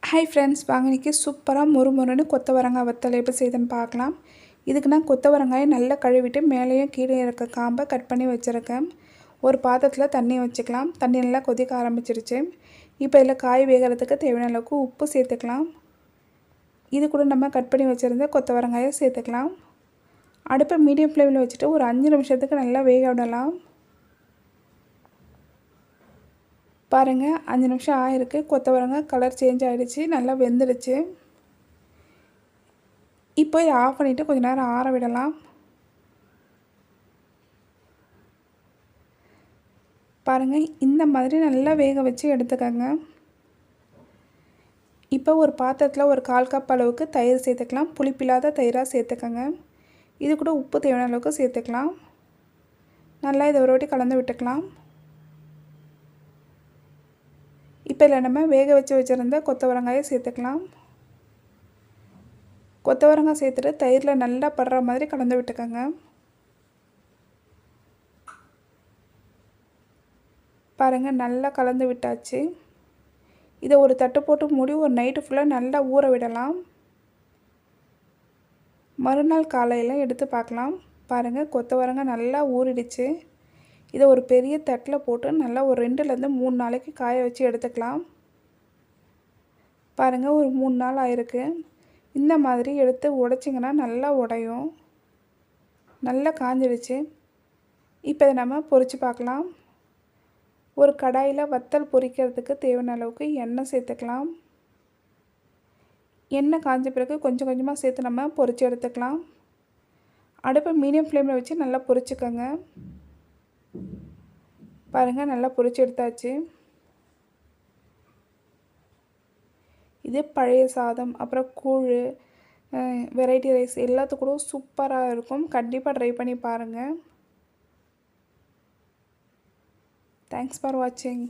Hi friends, வாங்க இன்றைக்கி சூப்பராக மொறுமொறுன்னு கொத்தவரங்காய் வத்தல் எப்படி செய்யுதுன்னு பார்க்கலாம். இதுக்கு நான் கொத்தவரங்காயை நல்லா கழுவிட்டு மேலேயும் கீழே இருக்க காம்பை கட் பண்ணி வச்சுருக்கேன். ஒரு பாத்திரத்தில் தண்ணி வச்சுக்கலாம். தண்ணி நல்லா கொதிக்க ஆரம்பிச்சிருச்சு. இப்போ இதில் காய் வேகிறதுக்கு தேவையான அளவுக்கு உப்பு சேர்த்துக்கலாம். இது கூட நம்ம கட் பண்ணி வச்சுருந்த கொத்தவரங்காயை சேர்த்துக்கலாம். அடுப்பை மீடியம் ஃப்ளேமில் வச்சுட்டு ஒரு 5 நிமிஷத்துக்கு நல்லா வேக விடலாம். பாருங்கள், 5 நிமிஷம் ஆகிருக்கு. கொத்தவரங்காய் கலர் சேஞ்ச் ஆகிடுச்சு, நல்லா வெந்துடுச்சு. இப்போ இதை ஆஃப் பண்ணிவிட்டு கொஞ்சம் நேரம் ஆற விடலாம். பாருங்கள், இந்த மாதிரி நல்லா வேக வச்சு எடுத்துக்கோங்க. இப்போ ஒரு பாத்திரத்தில் ஒரு 1/4 கப் அளவுக்கு தயிர் சேர்த்துக்கலாம். புளிப்பில்லாத தயிராக சேர்த்துக்கோங்க. இது கூட உப்பு தேவையான அளவுக்கு சேர்த்துக்கலாம். நல்லா இதை ஒரு வாட்டி கலந்து விட்டுக்கலாம். இப்போ இதில் நம்ம வேக வச்சுருந்த கொத்தவரங்காயை சேர்த்துக்கலாம். கொத்தவரங்காய் சேர்த்துட்டு தயிரில் நல்லா படுற மாதிரி கலந்து விட்டுக்கோங்க. பாருங்கள், நல்லா கலந்து விட்டாச்சு. இதை ஒரு தட்டு போட்டு மூடி ஒரு நைட்டு ஃபுல்லாக நல்லா ஊற விடலாம். மறுநாள் காலையில் எடுத்து பார்க்கலாம். பாருங்கள், கொத்தவரங்காய் நல்லா ஊறிடுச்சு. இதை ஒரு பெரிய தட்டில் போட்டு நல்லா ஒரு 2லேருந்து 3 நாளைக்கு காய வச்சு எடுத்துக்கலாம். பாருங்கள், ஒரு 3 நாள் ஆயிருக்கு. இந்த மாதிரி எடுத்து உடைச்சிங்கன்னா நல்லா உடையும். நல்லா காஞ்சிடுச்சு. இப்போ இதை நம்ம பொரித்து பார்க்கலாம். ஒரு கடாயில் வத்தல் பொரிக்கிறதுக்கு தேவையான அளவுக்கு எண்ணெய் சேர்த்துக்கலாம். எண்ணெய் காஞ்ச பிறகு கொஞ்சம் கொஞ்சமாக சேர்த்து நம்ம பொரித்து எடுத்துக்கலாம். அடுப்பை மீடியம் ஃப்ளேமில் வச்சு நல்லா பொரிச்சுக்கோங்க. பாருங்கள், நல்லா பொரித்து எடுத்தாச்சு. இது பழைய சாதம், அப்புறம் கூழ், வெரைட்டி ரைஸ் எல்லாத்துக்கூட சூப்பராக இருக்கும். கண்டிப்பாக ட்ரை பண்ணி பாருங்கள். தேங்க்ஸ் ஃபார் வாட்சிங்.